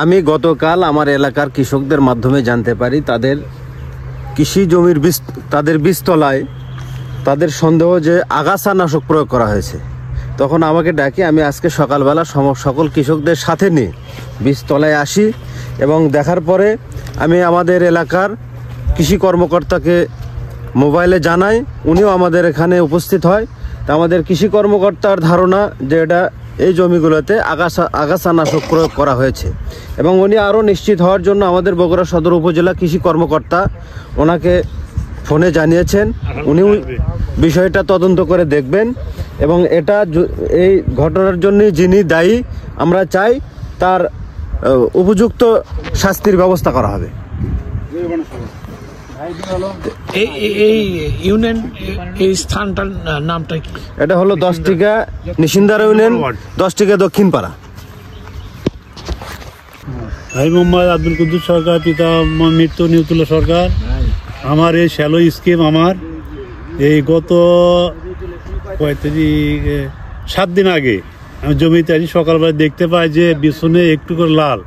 আমি গতকাল আমার এলাকার কৃষকদের মাধ্যমে জানতে পারি তাদের কৃষি জমির তাদের বীজতলায় তাদের সন্দেহ যে আগাছা নাশক প্রয়োগ করা হয়েছে। তখন আমাকে ডাকি, আমি আজকে সকালবেলা সকল কৃষকদের সাথে নিয়ে বীজতলায় আসি এবং দেখার পরে আমি আমাদের এলাকার কৃষি কর্মকর্তাকে মোবাইলে জানাই, উনিও আমাদের এখানে উপস্থিত হয়। তা আমাদের কৃষি কর্মকর্তার ধারণা যে এটা এই জমিগুলোতে আগাছা নাশক প্রয়োগ করা হয়েছে এবং উনি আরও নিশ্চিত হওয়ার জন্য আমাদের বগুড়া সদর উপজেলা কৃষি কর্মকর্তা ওনাকে ফোনে জানিয়েছেন, উনি বিষয়টা তদন্ত করে দেখবেন এবং এই ঘটনার জন্য যিনি দায়ী আমরা চাই তার উপযুক্ত শাস্তির ব্যবস্থা করা হবে। এই ইউনিয়ন এই স্থানটার নামটা কি? এটা হলো 10 টিকা নিশিন্দার ইউনিয়ন, 10 টিকা দক্ষিণ পাড়া। ভাই মোহাম্মদ আব্দুল কুদ্দুস সরকার, পিতা মৃত্যু নিউতুল্লাহ সরকার। আমার এই শ্যালো স্কিম আমার এই গত 7 দিন আগে আমি জমিতে আসি, সকালবেলা দেখতে পাই যে বিছনে একটু করে লাল।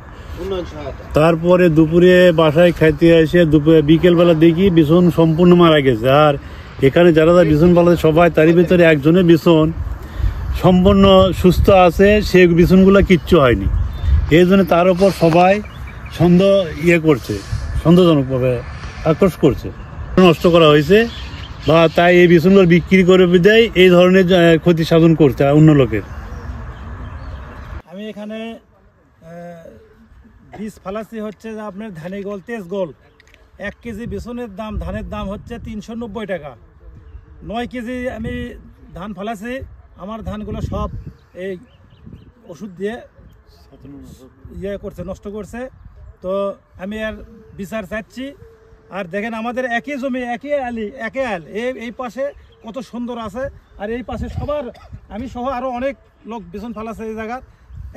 তারপরে দুপুরে বাসায় খাইতে এসে বিকেলবেলা দেখি বিছন সম্পূর্ণ মারা গেছে। আর এখানে যারা বিছন পালাতে সবাই, তারই ভিতরে একজনের বিছন সম্পূর্ণ সুস্থ আছে, সে বিছনগুলো কিচ্ছু হয়নি। এই জন্য তার উপর সবাই সন্দেহজনকভাবে আক্রোশ করছে, নষ্ট করা হয়েছে বা তাই এই বিছনগুলো বিক্রি করে দেয়, এই ধরনের ক্ষতি সাধন করছে অন্য লোকের। আমি এখানে বীজ ফালাসি হচ্ছে যে আপনার ধানি গোল, তেজ গোল। 1 কেজি বিছনের দাম, ধানের দাম হচ্ছে 390 টাকা। 9 কেজি আমি ধান ফালাসি, আমার ধানগুলো সব এই ওষুধ দিয়ে নষ্ট করছে। তো আমি আর বিচার চাচ্ছি। আর দেখেন আমাদের একই জমি, একই আল, এই পাশে কত সুন্দর আছে, আর এই পাশে সবার, আমি সহ আরও অনেক লোক বিছন ফালাছে এই জায়গা।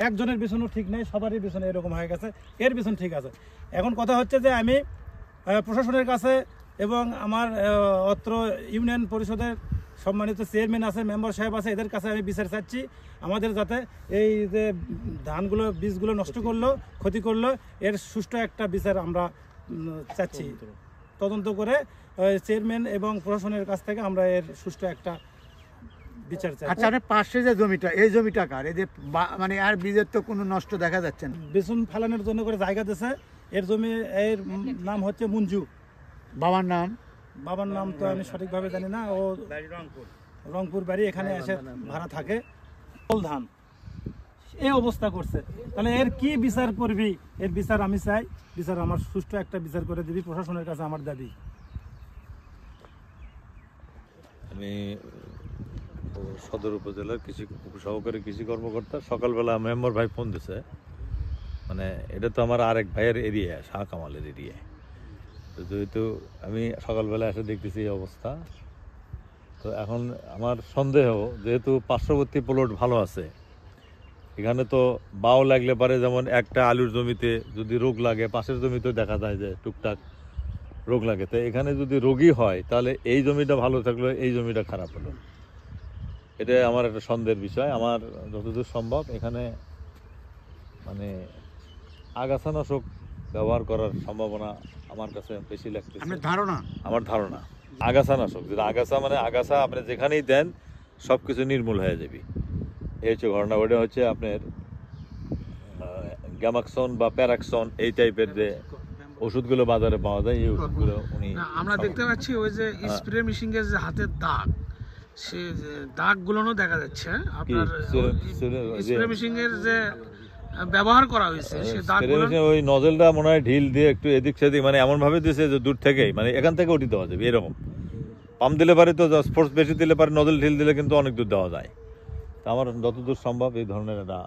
একজনের বিছনও ঠিক নেই, সবারই বিছনে এরকম হয়ে গেছে, এর বিছন ঠিক আছে। এখন কথা হচ্ছে যে আমি প্রশাসনের কাছে এবং আমার অত্র ইউনিয়ন পরিষদের সম্মানিত চেয়ারম্যান আছে, মেম্বার সাহেব আছে, এদের কাছে আমি বিচার চাচ্ছি। আমাদের যাতে এই যে ধানগুলো, বীজগুলো নষ্ট করলো, ক্ষতি করলো, এর সুষ্ঠু একটা বিচার আমরা চাচ্ছি। তদন্ত করে চেয়ারম্যান এবং প্রশাসনের কাছ থেকে আমরা এর সুষ্ঠু একটা বিচার চাই। আচ্ছা, পাশে যে জমিটা, এই জমিটা কার? এই যে মানে আর বীজের তো কোনো নষ্ট দেখা যাচ্ছে না। বিছন ফালানোর জন্য করে জায়গা দিয়েছে, এর জমি, এর নাম হচ্ছে মঞ্জু। বাবার নাম তো আমি সঠিকভাবে জানি না, ও রংপুর বাড়ি, এখানে এসে ভাড়া থাকে। ধান এই অবস্থা করছে, তাহলে এর কি বিচার করবি? এর বিচার আমি চাই, বিচার আমার সুষ্ঠু একটা বিচার করে দিবি, প্রশাসনের কাছে আমার দাবি। আমি সদর উপজেলার সহকারী কৃষি কর্মকর্তা। সকালবেলা মেম্বার ভাই ফোন দিছে, মানে এটা তো আমার আরেক ভাইয়ের এরিয়া, শাহ কামালের এরিয়া। তো যেহেতু আমি সকালবেলা এসে দেখতেছি এই অবস্থা, তো এখন আমার সন্দেহ, যেহেতু পার্শ্ববর্তী প্লট ভালো আছে, এখানে তো বাও লাগলে পারে, যেমন একটা আলুর জমিতে যদি রোগ লাগে, পাশের জমিতেও দেখা যায় যে টুকটাক রোগ লাগে। তো এখানে যদি রোগী হয়, তাহলে এই জমিটা ভালো থাকলো, এই জমিটা খারাপ হলো। এটা আমার একটা সন্দেহের বিষয়। আমার যতদূর সম্ভব এখানে মানে আগাছানাশক ব্যবহার করার সম্ভাবনা আমার কাছে বেশি লাগতেছে। আমার ধারণা আগাছানাশক, যেটা আগাছা আপনি যেখানেই দেন সব কিছু নির্মূল হয়ে যাবে, এই হচ্ছে ঘটনা। ওটা হচ্ছে আপনার গ্যামাক্সন বা প্যারাক্সন, এই টাইপের যে ওষুধগুলো বাজারে পাওয়া যায়, এই ওষুধগুলো উনি, আমরা দেখতে পাচ্ছি ওই যে স্প্রে মেশিন এর যে হাতের দাগ, সে দাগগুলো দেখা যাচ্ছে। আপনার স্প্রে মেশিন এর যে ব্যবহার করা হয়েছে, সে দাগগুলো, ওই নজলটা মনে হয় ঢিল দিয়ে একটু এদিক সেদিক, মানে এমন ভাবে দিয়েছে যে দূর থেকেই, মানে এখান থেকে উঠে দেওয়া যাবে এরকম। পাম্প দিলে পারে তো, স্পোর্টস বেশি দিলে পারে, নজল ঢিল দিলে কিন্তু অনেক দূর দেওয়া যায়। তা আমার যতদূর সম্ভব এই ধরনের একটা